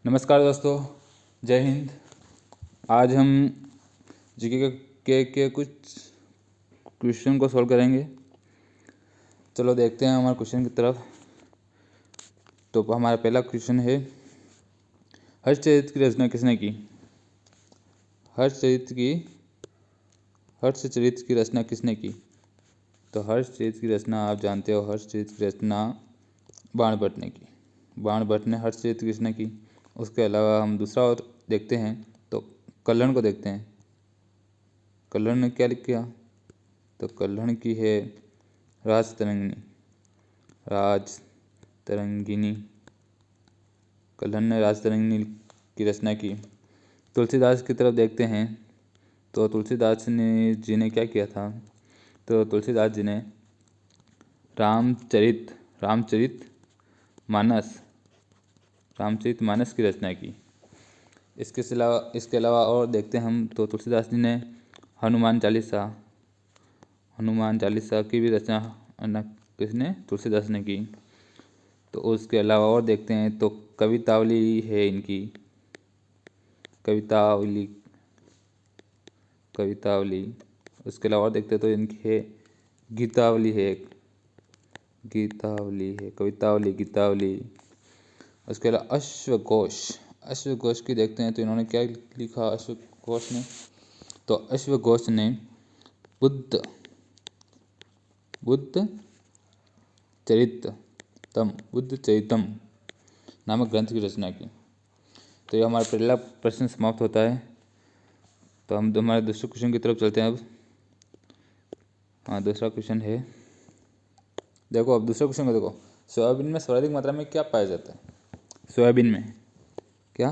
नमस्कार दोस्तों, जय हिंद। आज हम जीके के कुछ क्वेश्चन को सॉल्व करेंगे। चलो देखते हैं हमारे क्वेश्चन की तरफ। तो हमारा पहला क्वेश्चन है, हर्षचरित की रचना किसने की? हर्षचरित की रचना किसने की? तो हर्षचरित की रचना आप जानते हो, हर्षचरित की रचना बाणभट्ट ने की। बाणभट्ट ने हर्षचरित की रचना की। उसके अलावा हम दूसरा और देखते हैं तो कल्हण को देखते हैं। कल्हण ने क्या लिखा? तो कल्हण की है राजतरंगिणी। कल्हण ने राजतरंगिणी की रचना की। तुलसीदास की तरफ देखते हैं तो तुलसीदास जी ने क्या किया था? तो तुलसीदास जी ने रामचरित मानस की रचना की। इसके अलावा और देखते हैं हम तो तुलसीदास जी ने हनुमान चालीसा की भी रचना किसने? तुलसीदास ने की। तो उसके अलावा और देखते हैं तो कवितावली है इनकी, कवितावली। उसके अलावा और देखते हैं तो इनकी है गीतावली। उसके अलावा अश्वघोष की देखते हैं तो इन्होंने क्या लिखा अश्वघोष ने? तो अश्वघोष ने बुद्ध चरितम नामक ग्रंथ की रचना की। तो ये हमारा पहला प्रश्न समाप्त होता है। तो हम हमारे दूसरे क्वेश्चन की तरफ चलते हैं अब। हाँ, दूसरा क्वेश्चन है, देखो अब दूसरे क्वेश्चन को देखो। सोयाबीन में सर्वाधिक मात्रा में क्या पाया जाता है? सोयाबीन में क्या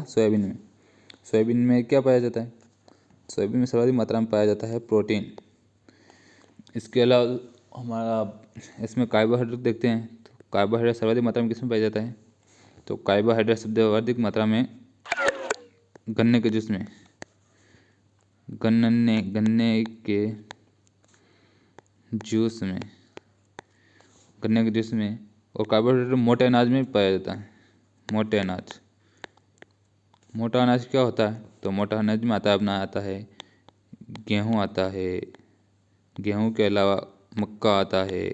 पाया जाता है? सोयाबीन में सर्वाधिक मात्रा में पाया जाता है प्रोटीन। इसके अलावा हमारा इसमें कार्बोहाइड्रेट देखते हैं तो कार्बोहाइड्रेट सर्वाधिक मात्रा में किसमें पाया जाता है? तो कार्बोहाइड्रेट सर्वाधिक मात्रा में गन्ने के जूस में, और कार्बोहाइड्रेट मोटे अनाज में पाया जाता है। मोटा अनाज क्या होता है? तो मोटा अनाज में आता है गेहूँ आता है, गेहूँ के अलावा मक्का आता है,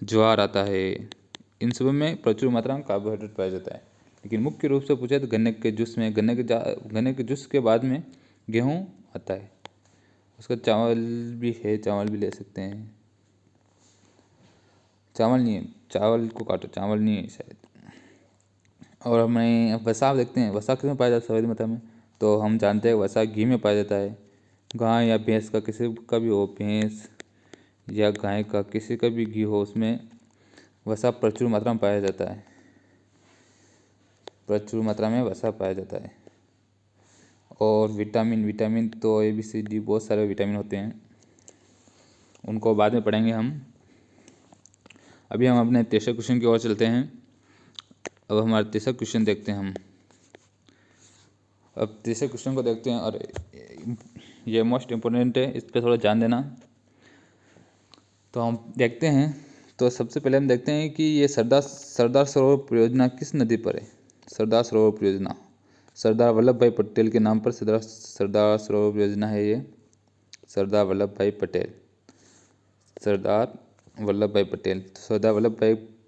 ज्वार आता है। इन सब में प्रचुर मात्रा में कार्बोहाइड्रेट पाया जाता है। लेकिन मुख्य रूप से पूछे तो गन्ने के जूस के बाद में गेहूँ आता है। उसका चावल भी ले सकते हैं। चावल नहीं है, चावल को काटो, चावल नहीं है शायद। और हमें वसा देखते हैं, वसा किसमें पाया जाता है सर्वाधिक मात्रा में? तो हम जानते हैं वसा घी में पाया जाता है। गाय या भैंस का, किसी का भी हो, भैंस या गाय का किसी का भी घी हो, उसमें वसा प्रचुर मात्रा में पाया जाता है। और विटामिन तो ABCD बहुत सारे विटामिन होते हैं, उनको बाद में पढ़ेंगे हम। अभी हम अपने तीसरे क्वेश्चन की ओर चलते हैं। अब हमारा तीसरा क्वेश्चन देखते हैं हम। अब तीसरे क्वेश्चन को देखते हैं, और ये मोस्ट इम्पोर्टेंट है, इस पर थोड़ा ध्यान देना। तो हम देखते हैं तो सबसे पहले हम देखते हैं कि ये सरदार सरोवर परियोजना किस नदी पर है? सरदार सरोवर परियोजना सरदार वल्लभ भाई पटेल के नाम पर सरदार सरोवर परियोजना है ये। सरदार वल्लभ भाई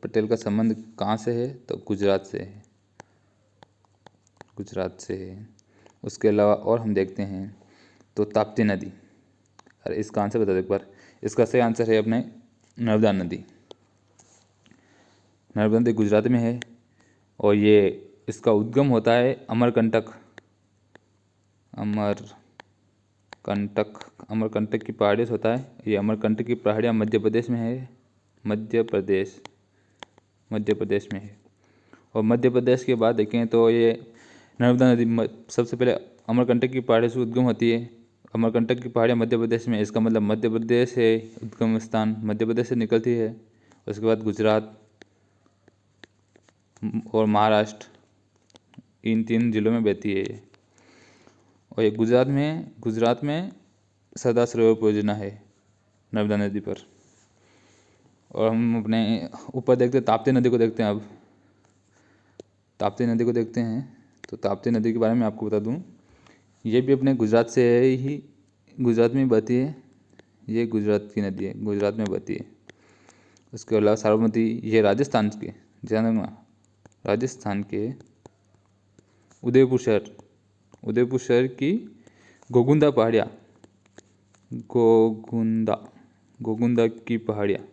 पटेल का संबंध कहाँ से है? तो गुजरात से है। उसके अलावा और हम देखते हैं तो ताप्ती नदी, अरे इसका आंसर बता दो एक बार। इसका सही आंसर है अपने नर्मदा नदी गुजरात में है। और ये इसका उद्गम होता है अमरकंटक की पहाड़ी से होता है। ये अमरकंटक की पहाड़ियाँ मध्य प्रदेश में है। और मध्य प्रदेश के बाद देखें तो ये नर्मदा नदी सबसे पहले अमरकंटक की पहाड़ी से उद्गम होती है। अमरकंटक की पहाड़ियाँ मध्य प्रदेश में, इसका मतलब मध्य प्रदेश है उद्गम स्थान, मध्य प्रदेश से निकलती है। उसके बाद गुजरात और महाराष्ट्र, इन 3 जिलों में बहती है। और ये गुजरात में सरदार सरोवर परियोजना है नर्मदा नदी पर। और हम अपने ऊपर देखते हैं ताप्ती नदी को देखते हैं अब। ताप्ती नदी को देखते हैं। तो ताप्ती नदी के बारे में आपको बता दूं, ये भी अपने गुजरात से ही, गुजरात में बहती है। ये गुजरात की नदी है, गुजरात में बहती है। उसके अलावा साबरमती, ये राजस्थान के, ध्यान रखना, राजस्थान के उदयपुर शहर की गोगुंदा पहाड़ियाँ, गोगुंदा की पहाड़ियाँ,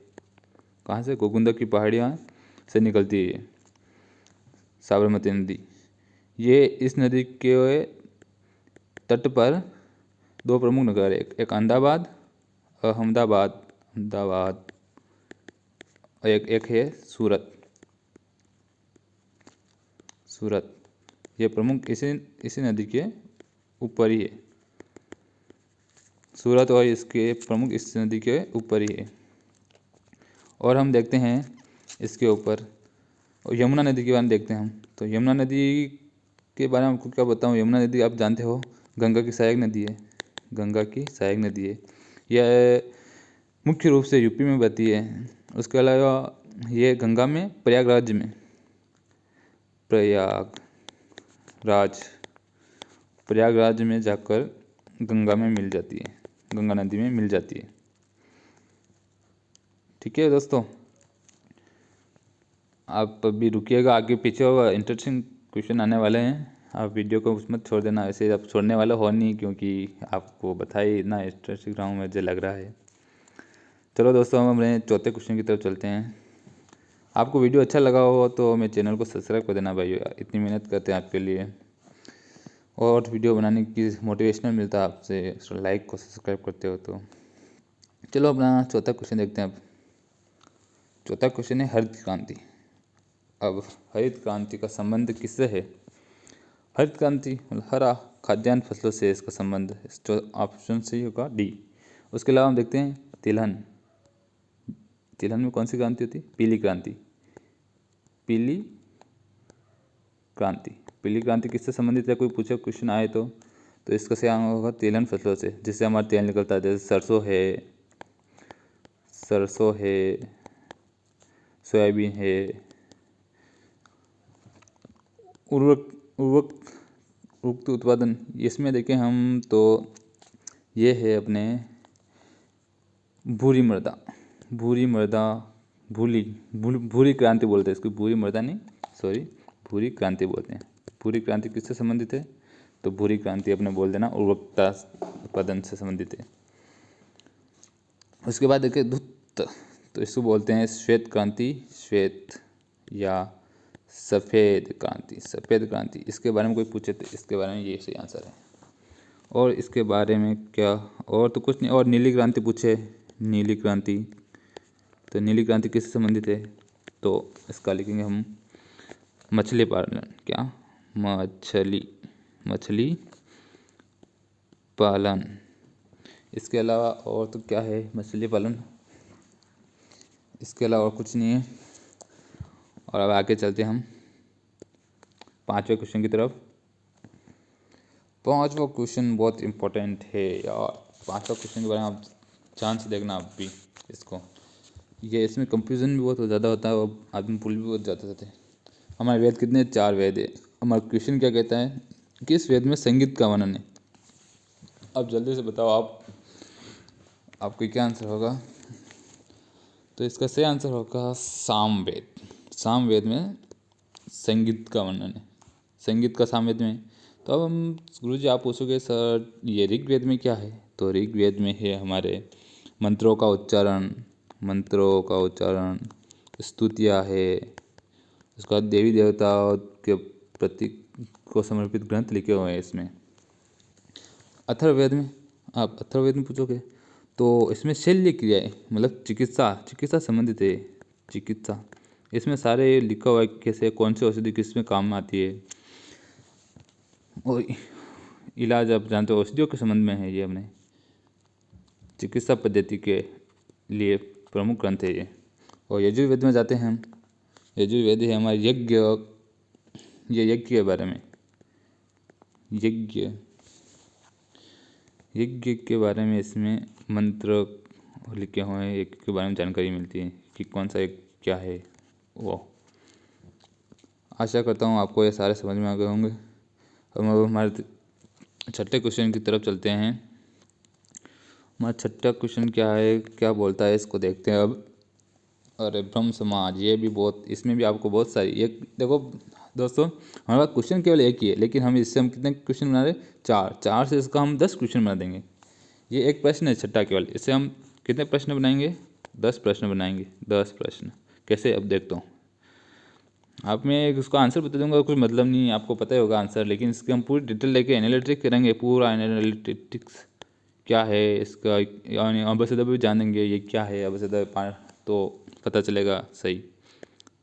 कहाँ से? गोगुंदा की पहाड़ियाँ से निकलती है ये साबरमती नदी। ये इस नदी के तट पर 2 प्रमुख नगर है, एक अहमदाबाद और एक है सूरत। ये प्रमुख इसी नदी के ऊपर ही है। सूरत और इसके प्रमुख इस नदी के ऊपर ही है। और हम देखते हैं इसके ऊपर, और यमुना नदी के बारे में देखते हैं हम। तो यमुना नदी के बारे में आपको क्या बताऊँ। यमुना नदी आप जानते हो गंगा की सहायक नदी है। यह मुख्य रूप से यूपी में बहती है। उसके अलावा ये गंगा में प्रयागराज में जाकर गंगा नदी में मिल जाती है। ठीक है दोस्तों, आप अभी रुकिएगा, आगे पीछे होगा, इंटरेस्टिंग क्वेश्चन आने वाले हैं। आप वीडियो को उसमें छोड़ देना, ऐसे आप छोड़ने वाला हो नहीं, क्योंकि आपको बताइए इतना इंटरेस्टिंग रहा हूँ मुझे लग रहा है। चलो दोस्तों, हम अपने चौथे क्वेश्चन की तरफ चलते हैं। आपको वीडियो अच्छा लगा हो तो मेरे चैनल को सब्सक्राइब कर देना भाई, इतनी मेहनत करते हैं आपके लिए, और वीडियो बनाने की मोटिवेशनल मिलता है आपसे, लाइक को सब्सक्राइब करते हो तो। चलो अपना चौथा क्वेश्चन देखते हैं। अब चौथा क्वेश्चन है हरित क्रांति। अब हरित क्रांति का संबंध किससे है? हरित क्रांति मतलब हरा, खाद्यान्न फसलों से इसका संबंध है। तो ऑप्शन सही होगा डी। उसके अलावा हम देखते हैं तिलहन में कौन सी क्रांति होती है? पीली क्रांति किससे संबंधित है? कोई पूछे क्वेश्चन आए तो इसका सही आंसर होगा तिलहन फसलों से, जिससे हमारा तेल निकलता है। जैसे सरसों है, सोयाबीन है। उर्वरक उत्पादन, इसमें देखें हम तो ये है अपने भूरी क्रांति बोलते हैं इसको, भूरी क्रांति बोलते हैं। भूरी क्रांति किससे संबंधित है? तो भूरी क्रांति अपने बोल देना उर्वरकता उत्पादन से संबंधित है। उसके बाद देखिए धूत, तो इसको बोलते हैं श्वेत क्रांति, या सफ़ेद क्रांति। इसके बारे में कोई पूछे तो इसके बारे में ये सही आंसर है। और इसके बारे में क्या, और तो कुछ नहीं। और नीली क्रांति पूछे, तो नीली क्रांति किससे संबंधित है? तो इसका लिखेंगे हम मछली पालन। इसके अलावा और तो क्या है? मछली पालन, इसके अलावा और कुछ नहीं है। और अब आगे चलते हैं हम 5वें क्वेश्चन की तरफ। 5वां क्वेश्चन बहुत इम्पोर्टेंट है यार। 5वां क्वेश्चन के बारे में आप ध्यान से देखना आप भी इसको। इसमें कंफ्यूजन भी बहुत ज़्यादा होता है और आदमी भूल भी बहुत ज़्यादा होते हैं। हमारे वेद कितने? 4 वेद है। हमारा क्वेश्चन क्या कहता है? किस वेद में संगीत का वर्णन है? अब जल्दी से बताओ आपको क्या आंसर होगा? तो इसका सही आंसर होगा सामवेद में संगीत का वर्णन है। संगीत का सामवेद में। तो अब हम गुरुजी आप पूछोगे सर ये ऋग्वेद में क्या है? तो ऋग्वेद में है हमारे मंत्रों का उच्चारण, स्तुतियाँ है। उसके बाद देवी देवताओं के प्रतीक को समर्पित ग्रंथ लिखे हुए हैं इसमें। अथर्ववेद में पूछोगे तो इसमें शल्य क्रियाएं मतलब चिकित्सा संबंधित है। इसमें सारे लिखा हुआ है कैसे कौन सी औषधि किस में काम में आती है, और इलाज आप जानते हो औषधियों के संबंध में है। ये अपने चिकित्सा पद्धति के लिए प्रमुख ग्रंथ है ये। और यजुर्वेद में जाते हैं हम। यजुर्वेद है हमारे यज्ञ के बारे में, यज्ञ के बारे में इसमें मंत्र लिखे हुए हैं। यज्ञ के बारे में जानकारी मिलती है कि कौन सा यज्ञ क्या है वो। आशा करता हूँ आपको ये सारे समझ में आ गए होंगे। अब हम हमारे छठे क्वेश्चन की तरफ चलते हैं। हमारा छठा क्वेश्चन क्या है, क्या बोलता है, इसको देखते हैं अब। और ब्रह्म समाज, ये भी बहुत, इसमें भी आपको बहुत सारी, एक देखो दोस्तों, हमारे पास क्वेश्चन केवल एक ही है, लेकिन हम इससे हम कितने क्वेश्चन बना रहे, चार से इसका हम 10 क्वेश्चन बना देंगे। ये एक प्रश्न है छठा केवल, इससे हम कितने प्रश्न बनाएंगे, 10 प्रश्न बनाएंगे, 10 प्रश्न। कैसे, अब देखता हूँ। आप मैं उसका आंसर बता दूंगा, कुछ मतलब नहीं है, आपको पता ही होगा आंसर, लेकिन इसके हम पूरी डिटेल लेके एनालिटिक्स करेंगे, पूरा एनालिटिक्स क्या है इसका, यानी अबसदा भी जान देंगे ये क्या है अबसदा, तो पता चलेगा सही।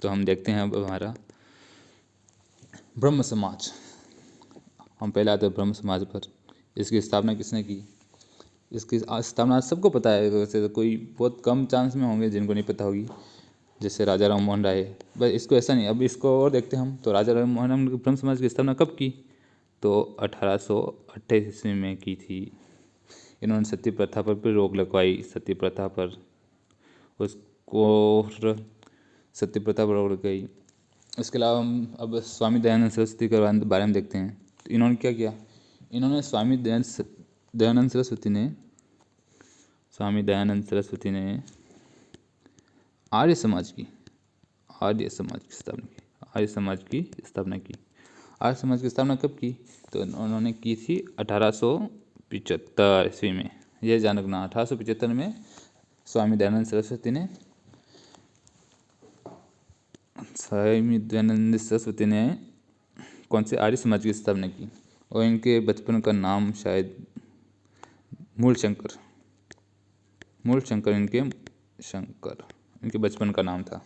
तो हम देखते हैं अब हमारा ब्रह्म समाज। हम पहले आते हैं ब्रह्म समाज पर। इसकी स्थापना किसने की? इसकी स्थापना सबको पता है, वैसे तो कोई बहुत कम चांस में होंगे जिनको नहीं पता होगी, जैसे राजा राम मोहन राय। बस इसको ऐसा नहीं, अब इसको और देखते हैं हम। तो राजा राम मोहन राय ने ब्रह्म समाज की स्थापना कब की? तो 1828 ईस्वी में की थी। इन्होंने सती प्रथा पर भी रोक लगवाई, सती प्रथा पर, उसको सती प्रथा पर रोक लगाई। इसके अलावा हम अब स्वामी दयानंद सरस्वती के बारे में देखते हैं। तो इन्होंने क्या किया? इन्होंने स्वामी दयानंद सरस्वती ने आर्य समाज की स्थापना की। आर्य समाज की स्थापना कब की? तो उन्होंने की थी 1875 ईस्वी में। यह जान रखना, 1875 में स्वामी दयानंद सरस्वती ने कौन से आर्य समाज की स्थापना की। और इनके बचपन का नाम शायद मूलशंकर इनके बचपन का नाम था।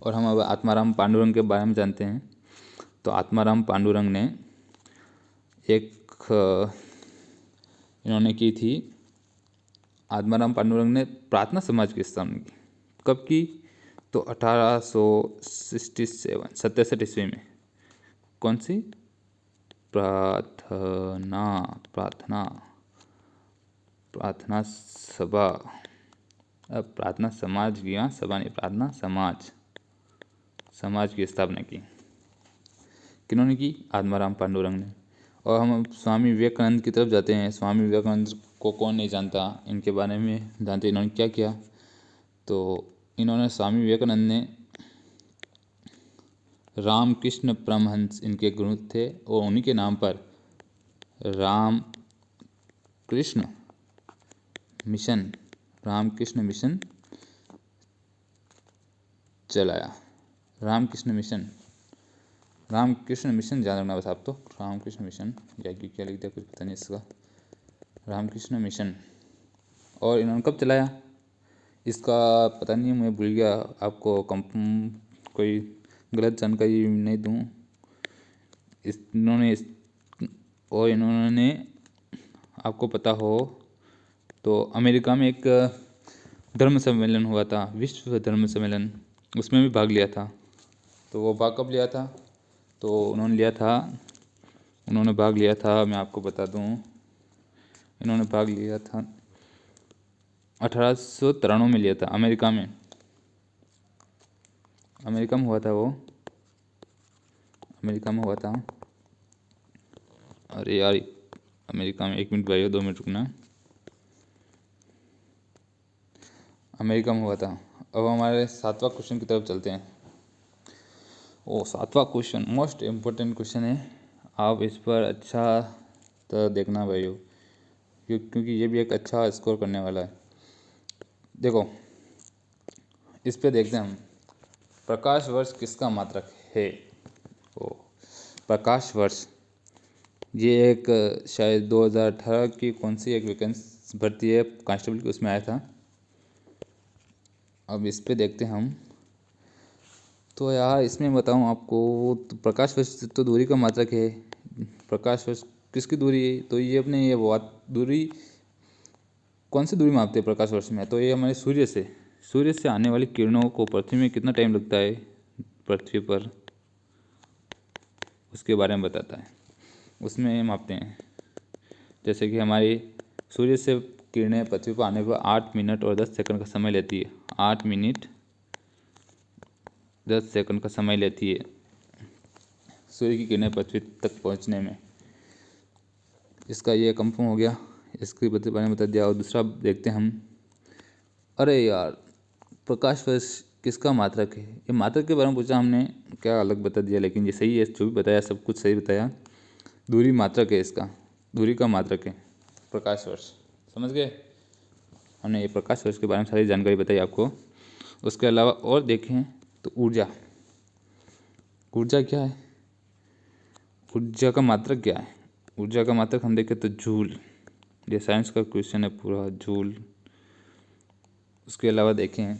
और हम अब आत्माराम पांडुरंग के बारे में जानते हैं। तो आत्माराम पांडुरंग ने इन्होंने की थी, आत्माराम पांडुरंग ने प्रार्थना समाज की स्थापना की। कब की? तो 1867 ईस्वी में। कौन सी? प्रार्थना सभा, अब प्रार्थना समाज की, सभा नहीं, प्रार्थना समाज की स्थापना की। किन्होंने की? आत्माराम पांडुरंग ने। और हम स्वामी विवेकानंद की तरफ जाते हैं। स्वामी विवेकानंद को कौन नहीं जानता, इनके बारे में जानते। इन्होंने क्या किया? तो इन्होंने, स्वामी विवेकानंद ने, रामकृष्ण परमहंस इनके गुरु थे, और उन्हीं के नाम पर रामकृष्ण मिशन चलाया। रामकृष्ण मिशन जान रखना बस आप तो, रामकृष्ण मिशन, या क्या लिख दिया कुछ पता नहीं इसका, रामकृष्ण मिशन। और इन्होंने कब चलाया इसका पता नहीं, मैं भूल गया, आपको कोई गलत जानकारी नहीं दूँ। इन्होंने आपको पता हो तो अमेरिका में एक धर्म सम्मेलन हुआ था, विश्व धर्म सम्मेलन, उसमें भी भाग लिया था। तो वो भाग कब लिया था? तो उन्होंने भाग लिया था, मैं आपको बता दूं, इन्होंने भाग लिया था 1893 में लिया था, अमेरिका में हुआ था वो, अमेरिका में हुआ था। अरे यार, अमेरिका में, 1 मिनट भाइयों, 2 मिनट रुकना, अमेरिका में हुआ था। अब हमारे 7वां क्वेश्चन की तरफ चलते हैं। 7वां क्वेश्चन मोस्ट इम्पोर्टेंट क्वेश्चन है, आप इस पर अच्छा तो देखना भाइयों, क्योंकि ये भी एक अच्छा स्कोर करने वाला है। देखो, इस पे देखते हैं हम, प्रकाश वर्ष किसका मात्रक है? प्रकाश वर्ष, ये एक शायद 2018 की कौन सी एक वैकेंसी भर्ती है कांस्टेबल की, उसमें आया था। अब इस पे देखते हैं हम। तो यार इसमें बताऊं आपको, तो प्रकाश वर्ष तो दूरी का मात्रक है। प्रकाश वर्ष किसकी दूरी है? तो ये अपने ये बहुत दूरी, कौन सी दूरी मापते हैं प्रकाश वर्ष में? तो ये हमारे सूर्य से आने वाली किरणों को पृथ्वी में कितना टाइम लगता है, पृथ्वी पर, उसके बारे में बताता है, उसमें मापते हैं। जैसे कि हमारी सूर्य से किरणें पृथ्वी पर आने पर 8 मिनट और 10 सेकंड का समय लेती है। 8 मिनट 10 सेकंड का समय लेती है सूर्य की किरणें पृथ्वी तक पहुंचने में। इसका ये कंफर्म हो गया, इसके बारे में बता दिया। और दूसरा देखते हैं हम। अरे यार, प्रकाश वर्ष किसका मात्रक है? ये मात्रक के बारे में पूछा हमने, क्या अलग बता दिया, लेकिन ये सही है, जो भी बताया सब कुछ सही बताया। दूरी मात्रक है इसका, दूरी का मात्रक है प्रकाश वर्ष। समझ गए? हमने ये प्रकाश वर्ष के बारे में सारी जानकारी बताई आपको। उसके अलावा और देखें तो ऊर्जा, ऊर्जा क्या है? ऊर्जा का मात्रक क्या है? ऊर्जा का मात्रक हम देखें तो जूल। ये साइंस का क्वेश्चन है पूरा, जूल। उसके अलावा देखें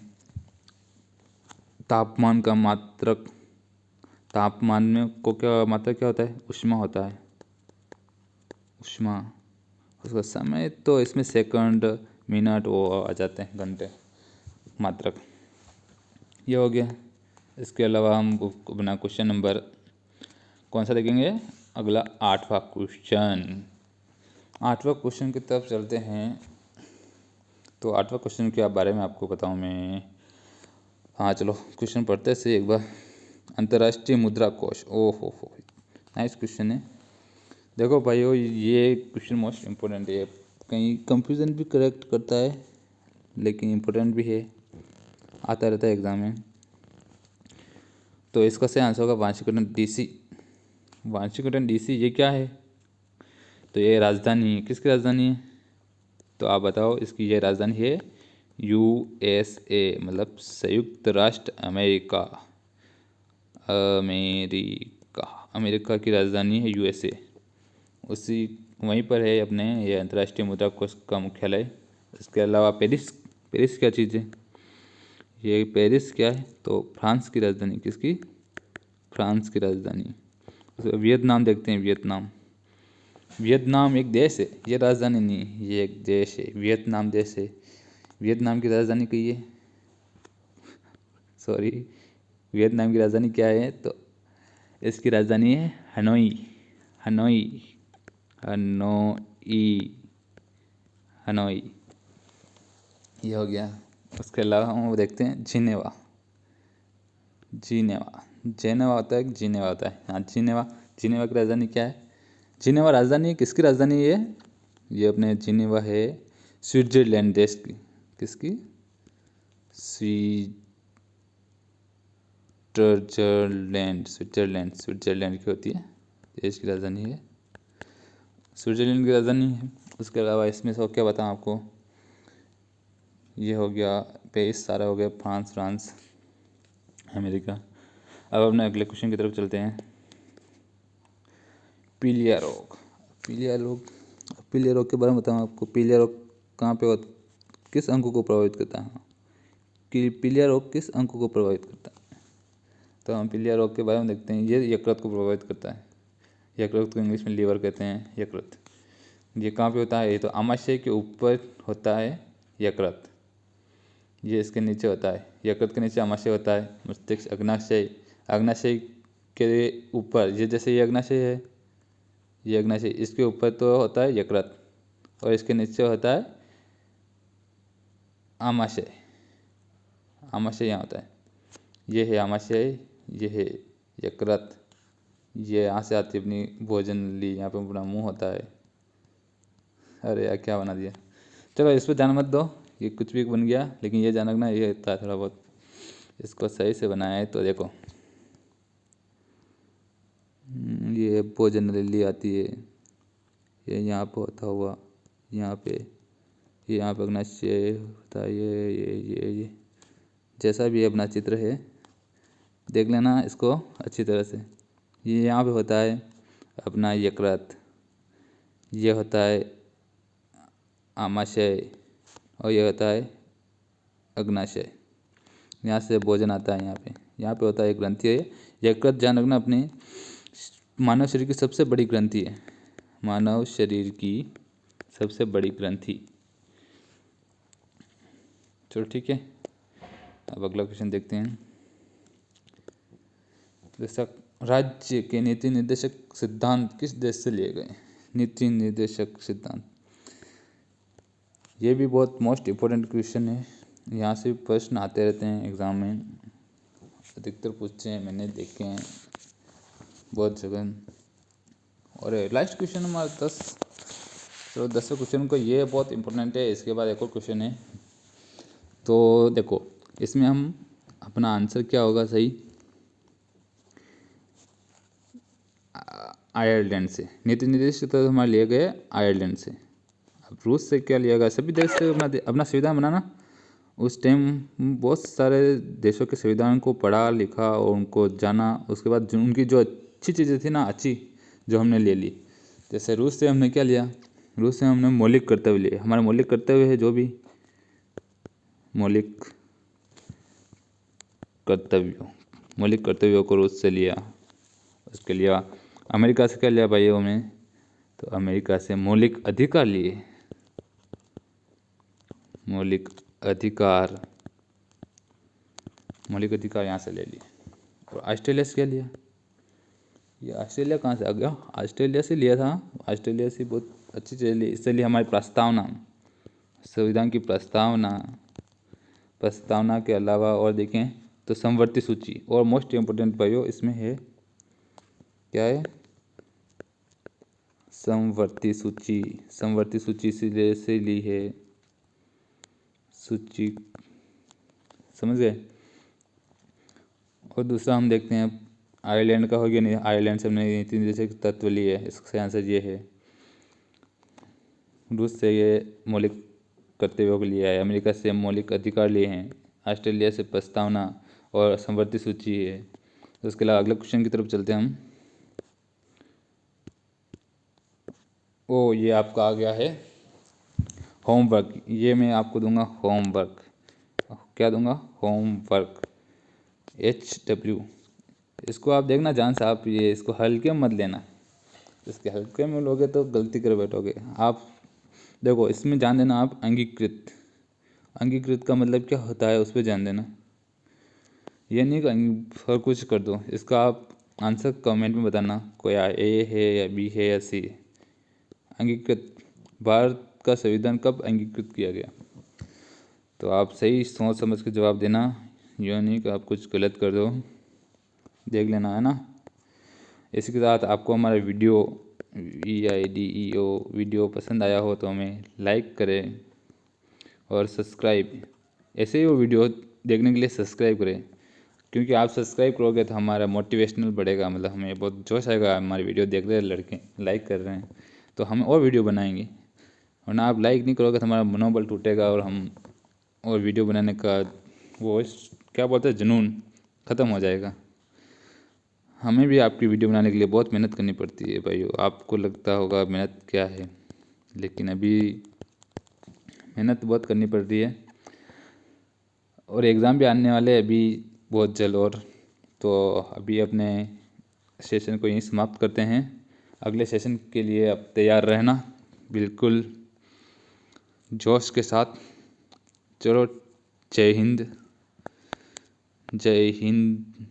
तापमान का मात्रक, तापमान में को क्या मात्रक क्या होता है? ऊष्मा होता है, ऊष्मा। उसका समय तो इसमें सेकंड, मिनट वो आ जाते हैं, घंटे, मात्रक। ये हो गया। इसके अलावा हम अपना क्वेश्चन नंबर कौन सा देखेंगे? अगला 8वां क्वेश्चन। 8वां क्वेश्चन की तरफ चलते हैं। तो 8वां क्वेश्चन के बारे में आपको बताऊं मैं। हाँ चलो क्वेश्चन पढ़ते से एक बार। अंतर्राष्ट्रीय मुद्रा कोष, ओहो हो, नाइस क्वेश्चन है। देखो भाइयों, ये क्वेश्चन मोस्ट इम्पोर्टेंट है। कहीं कंफ्यूजन भी करेक्ट करता है, लेकिन इम्पोर्टेंट भी है, आता रहता है एग्जाम में। तो इसका सही आंसर होगा वाशिंगटन डीसी। वाशिंगटन डीसी ये क्या है? तो ये राजधानी है, किसकी राजधानी है? तो आप बताओ। इसकी ये राजधानी है USA, मतलब संयुक्त राष्ट्र अमेरिका। अमेरिका, अमेरिका की राजधानी है USA। उसी वहीं पर है अपने ये अंतर्राष्ट्रीय मुद्रा कोष का मुख्यालय। इसके अलावा पेरिस, पेरिस क्या चीज़ है? ये पेरिस क्या है? तो फ्रांस की राजधानी, किसकी? फ्रांस की राजधानी। वियतनाम देखते हैं, वियतनाम। वियतनाम एक देश है, ये राजधानी नहीं है, ये एक देश है, वियतनाम देश है। वियतनाम की राजधानी कही है, सॉरी, वियतनाम की राजधानी क्या है? तो इसकी राजधानी है हनोई, हनोई, हनोई, हनोई। ये हो गया। उसके अलावा हम वो देखते हैं जिनेवा। जिनेवा, जेनेवा होता है, जिनेवा होता है। हाँ जिनेवा, जिनेवा की राजधानी क्या है? जिनेवा राजधानी किसकी राजधानी है? ये अपने जिनेवा है स्विट्जरलैंड देश की। किसकी? स्विट्जरलैंड, स्विट्जरलैंड, स्विट्जरलैंड की होती है, देश की राजधानी है, स्विट्जरलैंड की राजधानी है। उसके अलावा इसमें से क्या बताऊँ आपको? ये हो गया पेरिस, सारा हो गया फ्रांस, फ्रांस, अमेरिका। अब अपने अगले क्वेश्चन की तरफ चलते हैं। पीलिया रोग, पीलिया रोग, पीलिया रोग के बारे में बताऊँ आपको। पीलिया रोग कहाँ पे होता, किस अंग को प्रभावित करता है? कि पीलिया रोग किस अंग को प्रभावित करता है? तो हम पीलिया रोग के बारे में देखते हैं। ये यकृत को प्रभावित करता है। यकृत को इंग्लिश में लीवर कहते हैं, यकृत। ये कहाँ पे होता है? ये तो आमाशय के ऊपर होता है यकृत, ये इसके नीचे होता है। यकृत के नीचे आमाशय होता है, मस्तिष्क, अग्नाशय। अग्नाशय के ऊपर, ये जैसे ये अग्नाशय है, ये अग्नाशय, इसके ऊपर तो होता है यकृत, और इसके नीचे होता है आमाशय। आमाशय यहाँ होता है, ये है आमाशय, ये है यकृत। ये यहाँ से आती अपनी भोजन नली, यहाँ पे अपना मुंह होता है। अरे यार क्या बना दिया। चलो इस पर ध्यान मत दो, ये कुछ भी बन गया, लेकिन ये ध्यान रखना, ये होता है थोड़ा बहुत, इसको सही से बनाया है। तो देखो ये भोजन नली आती है, ये यहाँ पे होता हुआ, यहाँ पे, ये यहाँ पे अग्नाशय होता है, ये जैसा भी अपना चित्र है देख लेना इसको अच्छी तरह से। ये यहाँ पे होता है अपना यकृत, ये होता है आमाशय, और ये होता है अग्नाशय। यहाँ से भोजन आता है, यहाँ पे होता है एक ग्रंथि है यकृत। ध्यान रखना, अपने मानव शरीर की सबसे बड़ी ग्रंथि है, मानव शरीर की सबसे बड़ी ग्रंथि। चलो ठीक है, अब अगला क्वेश्चन देखते हैं। जैसा राज्य के नीति निर्देशक सिद्धांत किस देश से लिए गए? नीति निर्देशक सिद्धांत, ये भी बहुत मोस्ट इम्पोर्टेंट क्वेश्चन है, यहाँ से प्रश्न आते रहते हैं एग्जाम में। अधिकतर पूछे हैं, मैंने देखे हैं बहुत जगह। और लास्ट क्वेश्चन हमारा 10, चलो 10वें क्वेश्चन को, ये बहुत इंपॉर्टेंट है। इसके बाद एक और क्वेश्चन है, तो देखो इसमें हम अपना आंसर क्या होगा सही, आयरलैंड से। नीति निर्देश तो हमारे लिए गए आयरलैंड से। अब रूस से क्या लिया गया, सभी देश से अपना संविधान बनाना। उस टाइम बहुत सारे देशों के संविधान को पढ़ा लिखा और उनको जाना, उसके बाद जो उनकी जो अच्छी चीज़ें थी ना, अच्छी जो हमने ले ली। जैसे रूस से हमने क्या लिया, रूस से हमने मौलिक कर्तव्य लिए। हमारे मौलिक कर्तव्य है, जो भी मौलिक कर्तव्यों को रूस से लिया। उसके लिया अमेरिका से क्या लिया भाइयों हमने, तो अमेरिका से मौलिक अधिकार लिए, मौलिक अधिकार यहाँ से ले लिए। और ऑस्ट्रेलिया से क्या लिया, ये ऑस्ट्रेलिया कहाँ से आ गया, ऑस्ट्रेलिया से लिया था। ऑस्ट्रेलिया से बहुत अच्छी चीज़ ली, इससे लिए हमारी प्रस्तावना, संविधान की प्रस्तावना के अलावा और देखें तो समवर्ती सूची। और मोस्ट इम्पोर्टेंट भाइयों इसमें है, क्या है, समवर्ती सूची से ली है सूची, समझ गए। और दूसरा हम देखते हैं आयरलैंड का हो गया, नहीं आयरलैंड से हमने तीन जैसे तत्व लिए, इसका आंसर ये है। रूस से ये मौलिक कर्तव्यों को लिया है, अमेरिका से मौलिक अधिकार लिए हैं, ऑस्ट्रेलिया से प्रस्तावना और समवर्ती सूची है। तो उसके अलावा अगले क्वेश्चन की तरफ चलते हैं हम। ये आपका आ गया है होमवर्क। ये मैं आपको दूंगा होमवर्क, क्या दूंगा, होमवर्क, HW। इसको आप देखना जान से, आप ये इसको हल्के मत लेना, इसके हल्के में लोगे तो गलती कर बैठोगे आप। देखो इसमें जान देना आप, अंगीकृत का मतलब क्या होता है, उस पर ध्यान देना। ये नहीं कि हर कुछ कर दो। इसका आप आंसर कमेंट में बताना, कोई A है या B है या C है। अंगीकृत, भारत का संविधान कब अंगीकृत किया गया, तो आप सही सोच समझ के जवाब देना, यह नहीं कि आप कुछ गलत कर दो, देख लेना, है ना। इसी के साथ आपको हमारा वीडियो VIDEO वीडियो पसंद आया हो तो हमें लाइक करें और सब्सक्राइब, ऐसे ही वो वीडियो देखने के लिए सब्सक्राइब करें, क्योंकि आप सब्सक्राइब करोगे तो हमारा मोटिवेशनल बढ़ेगा, मतलब हमें बहुत जोश आएगा। हमारी वीडियो देख रहे हैं लड़के, लाइक कर रहे हैं, तो हम और वीडियो बनाएंगे। वरना आप लाइक नहीं करोगे तो हमारा मनोबल टूटेगा और हम और वीडियो बनाने का वो क्या बोलते हैं, जुनून ख़त्म हो जाएगा। हमें भी आपकी वीडियो बनाने के लिए बहुत मेहनत करनी पड़ती है भाइयों। आपको लगता होगा मेहनत क्या है, लेकिन अभी मेहनत बहुत करनी पड़ रही है। और एग्ज़ाम भी आने वाले हैं अभी बहुत जल्द। और तो अभी अपने सेशन को यहीं समाप्त करते हैं। अगले सेशन के लिए आप तैयार रहना बिल्कुल जोश के साथ। चलो, जय हिंद, जय हिंद।